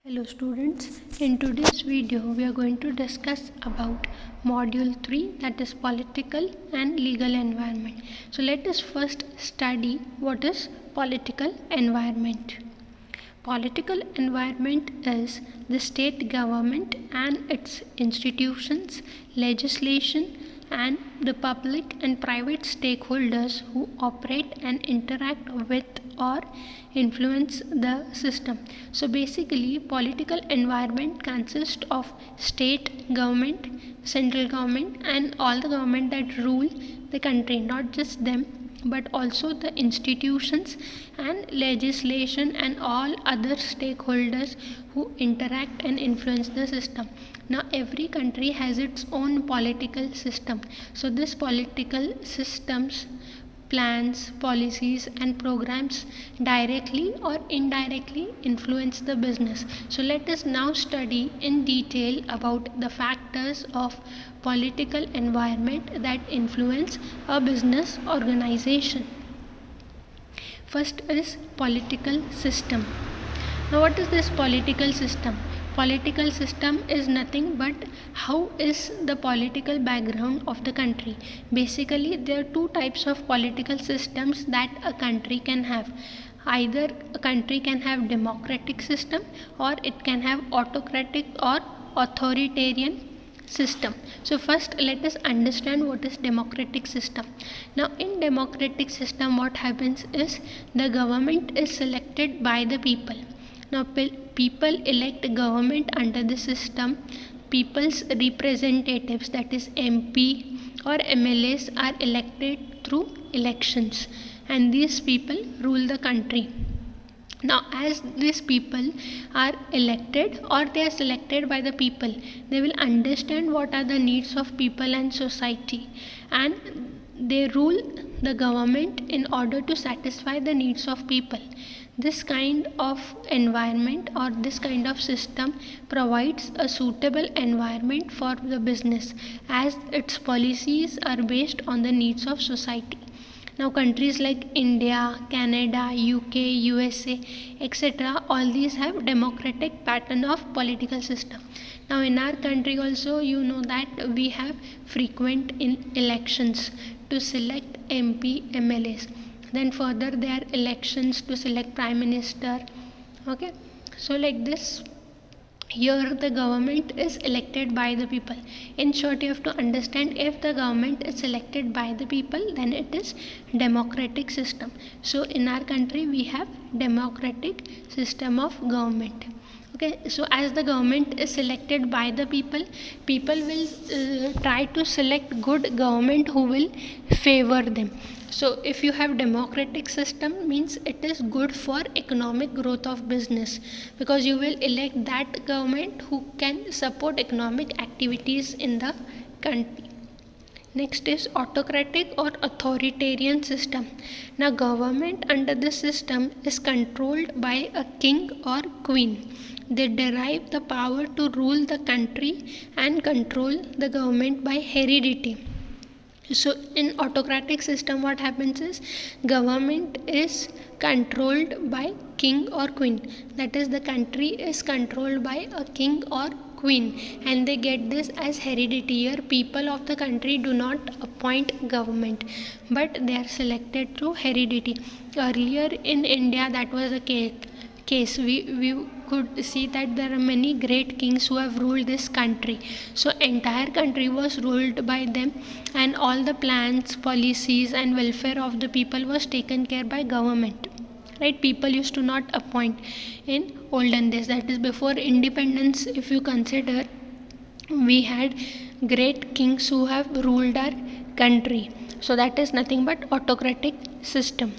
Hello students, in today's video we are going to discuss about module 3, that is political and legal environment. So let us first study what is political environment. Political environment is the state government and its institutions, legislation, and the public and private stakeholders who operate and interact with or influence the system. So basically, political environment consists of state government, central government, and all the government that rule the country, not just them, but also the institutions and legislation and all other stakeholders who interact and influence the system. Now every country has its own political system, so this political systems, plans, policies and programs directly or indirectly influence the business. So let us now study in detail about the factors of political environment that influence a business organization. First is political system. Now what is this political system? Political system is nothing but how is the political background of the country. Basically there are two types of political systems that a country can have. Either a country can have democratic system or it can have autocratic or authoritarian system. So first let us understand what is democratic system. Now in democratic system what happens is the government is selected by the people. Now people elect government under the system. People's representatives, that is MP or MLAs, are elected through elections and these people rule the country. Now as these people are elected or they are selected by the people, they will understand what are the needs of people and society, and they rule the government in order to satisfy the needs of people. This kind of environment or this kind of system provides a suitable environment for the business as its policies are based on the needs of society. Now countries like India, Canada, UK, USA, etc., all these have democratic pattern of political system. Now in our country also you know that we have frequent in elections to select MP, MLAs. Then further there are elections to select Prime Minister. Okay, so like this, here the government is elected by the people. In short, you have to understand, if the government is selected by the people, then it is democratic system. So in our country we have democratic system of government. Okay, so as the government is selected by the people, people will try to select good government who will favor them. So if you have democratic system, means it is good for economic growth of business, because you will elect that government who can support economic activities in the country. Next is autocratic or authoritarian system. Now government under this system is controlled by a king or queen. They derive the power to rule the country and control the government by heredity. So in autocratic system what happens is government is controlled by king or queen, that is the country is controlled by a king or queen, and they get this as heredity. Here people of the country do not appoint government but they are selected through heredity. Earlier in India that was the case. We could see that there are many great kings who have ruled this country. So entire country was ruled by them, and all the plans, policies and welfare of the people was taken care by government. Right? People used to not appoint in olden days, that is before independence. If you consider, we had great kings who have ruled our country. So that is nothing but autocratic system.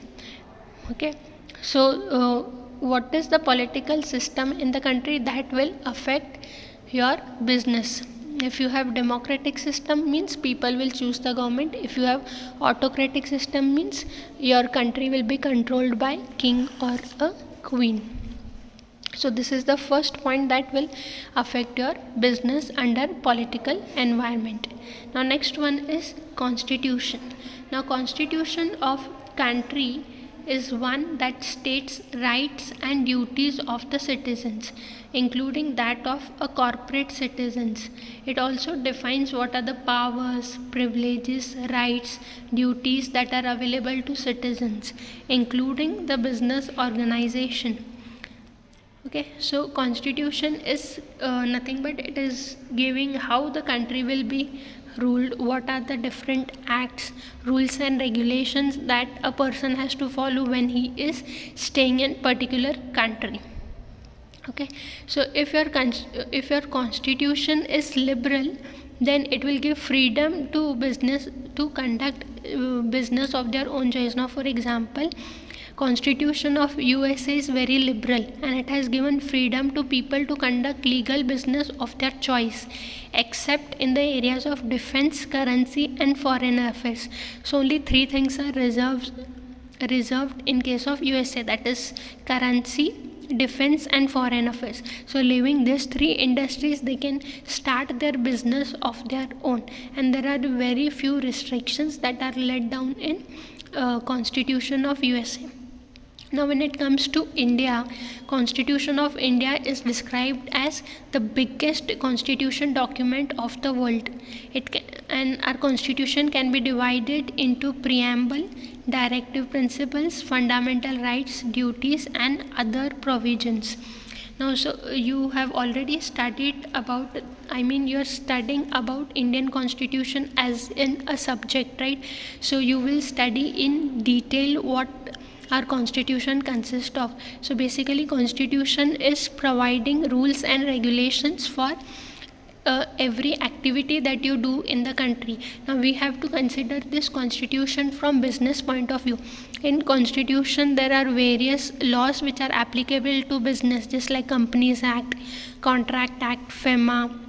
Okay, so what is the political system in the country that will affect your business? If you have democratic system, means people will choose the government. If you have autocratic system, means your country will be controlled by king or a queen. So this is the first point that will affect your business under political environment. Now next one is constitution. Now constitution of country is one that states rights and duties of the citizens, including that of a corporate citizens. It also defines what are the powers, privileges, rights, duties that are available to citizens, including the business organization. Okay, so constitution is nothing but it is giving how the country will be ruled, what are the different acts, rules and regulations that a person has to follow when he is staying in particular country. Okay, so if your constitution is liberal, then it will give freedom to business to conduct business of their own choice. Now for example, Constitution of USA is very liberal and it has given freedom to people to conduct legal business of their choice, except in the areas of defense, currency and foreign affairs. So only three things are reserved in case of USA, that is currency, defense and foreign affairs. So leaving these three industries, they can start their business of their own, and there are very few restrictions that are laid down in Constitution of USA. Now when it comes to India, Constitution of India is described as the biggest constitution document of the world. And our constitution can be divided into preamble, directive principles, fundamental rights, duties and other provisions. Now so you have already studied about, you are studying about Indian constitution as in a subject, right? So you will study in detail what our constitution consists of. So basically constitution is providing rules and regulations for every activity that you do in the country. Now we have to consider this constitution from business point of view. In constitution there are various laws which are applicable to business, just like Companies Act, Contract Act, FEMA,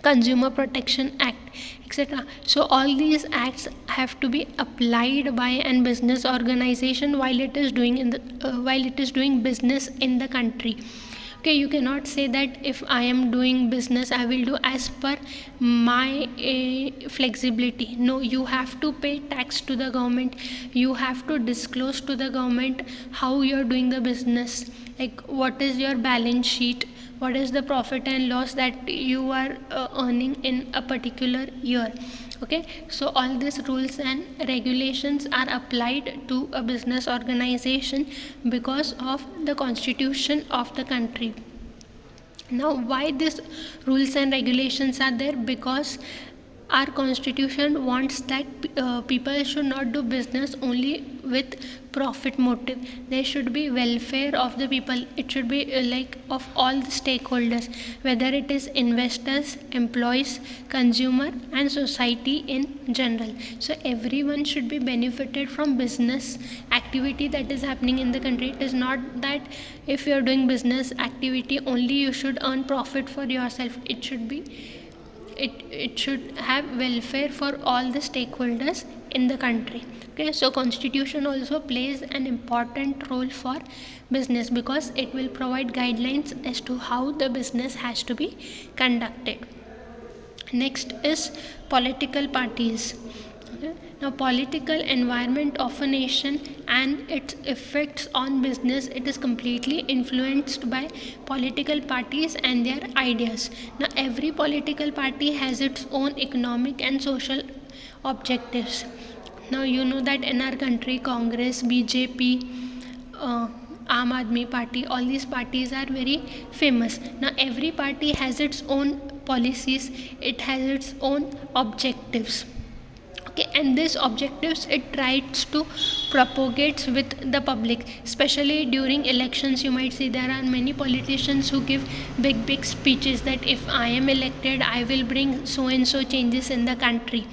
Consumer Protection Act, etc. So all these acts have to be applied by an business organization while it is doing business in the country. Okay, you cannot say that if I am doing business, I will do as per my flexibility. No, you have to pay tax to the government. You have to disclose to the government how you are doing the business, like what is your balance sheet, what is the profit and loss that you are earning in a particular year. Okay, so all these rules and regulations are applied to a business organization because of the constitution of the country. Now why these rules and regulations are there? Because our constitution wants that people should not do business only with profit motive. There should be welfare of the people. It should be like of all the stakeholders, whether it is investors, employees, consumer and society in general. So everyone should be benefited from business activity that is happening in the country. It is not that if you are doing business activity only you should earn profit for yourself. It should have welfare for all the stakeholders in the country. Okay, so constitution also plays an important role for business because it will provide guidelines as to how the business has to be conducted. Next is political parties. Okay. Now political environment of a nation and its effects on business, it is completely influenced by political parties and their ideas. Now every political party has its own economic and social objectives. Now you know that in our country Congress, BJP, Aam Aadmi Party, all these parties are very famous. Now every party has its own policies, it has its own objectives. Okay, and these objectives it tries to propagate with the public, especially during elections. You might see there are many politicians who give big speeches that if I am elected I will bring so and so changes in the country,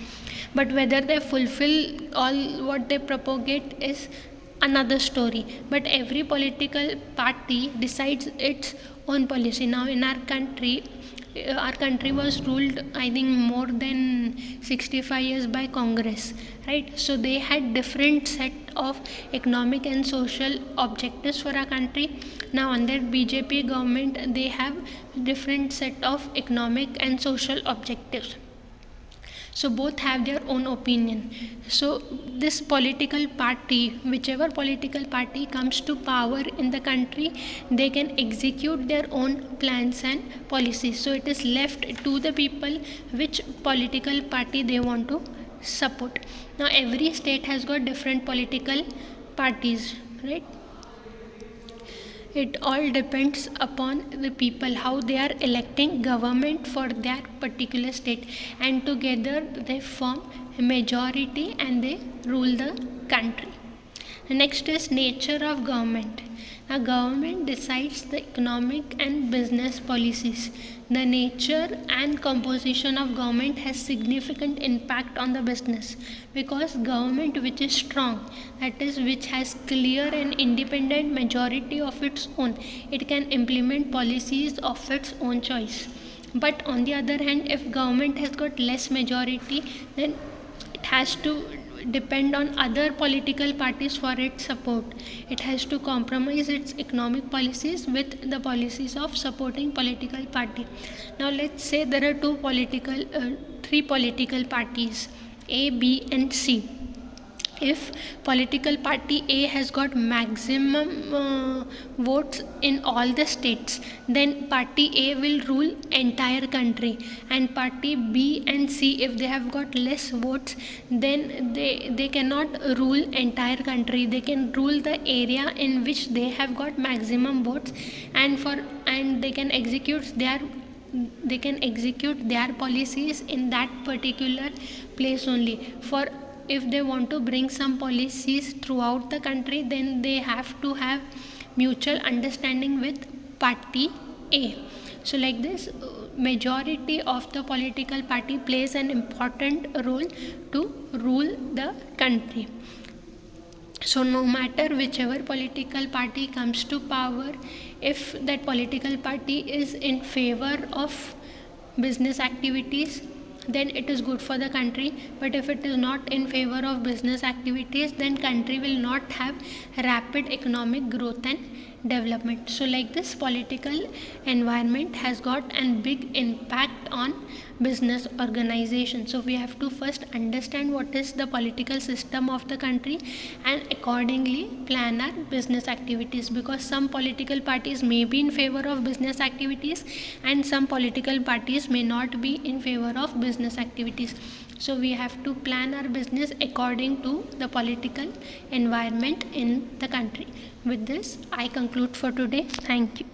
but whether they fulfill all what they propagate is another story. But every political party decides its own policy. Now in our country was ruled I think more than 65 years by Congress, right? So they had different set of economic and social objectives for our country. Now under BJP government they have different set of economic and social objectives. So both have their own opinion. So this political party, whichever political party comes to power in the country, they can execute their own plans and policies. So it is left to the people which political party they want to support. Now every state has got different political parties, right? It all depends upon the people how they are electing government for their particular state, and together they form a majority and they rule the country. Next is nature of government. A government decides the economic and business policies. The nature and composition of government has significant impact on the business, because government which is strong, that is which has clear and independent majority of its own, it can implement policies of its own choice. But on the other hand, if government has got less majority, then it has to depend on other political parties for its support. It has to compromise its economic policies with the policies of supporting political party. Now let's say there are three political parties, A, B and C. If political party A has got maximum votes in all the states, then party A will rule entire country, and party B and C, if they have got less votes, then they cannot rule entire country. They can rule the area in which they have got maximum votes, and they can execute their policies in that particular place only. For if they want to bring some policies throughout the country, then they have to have mutual understanding with party A. So like this, majority of the political party plays an important role to rule the country. So no matter whichever political party comes to power, if that political party is in favor of business activities, then it is good for the country. But if it is not in favor of business activities, then country will not have rapid economic growth and development. So like this, political environment has got a big impact on business organization. So we have to first understand what is the political system of the country and accordingly plan our business activities, because some political parties may be in favor of business activities and some political parties may not be in favor of business activities. So we have to plan our business according to the political environment in the country. With this, I conclude for today. Thank you.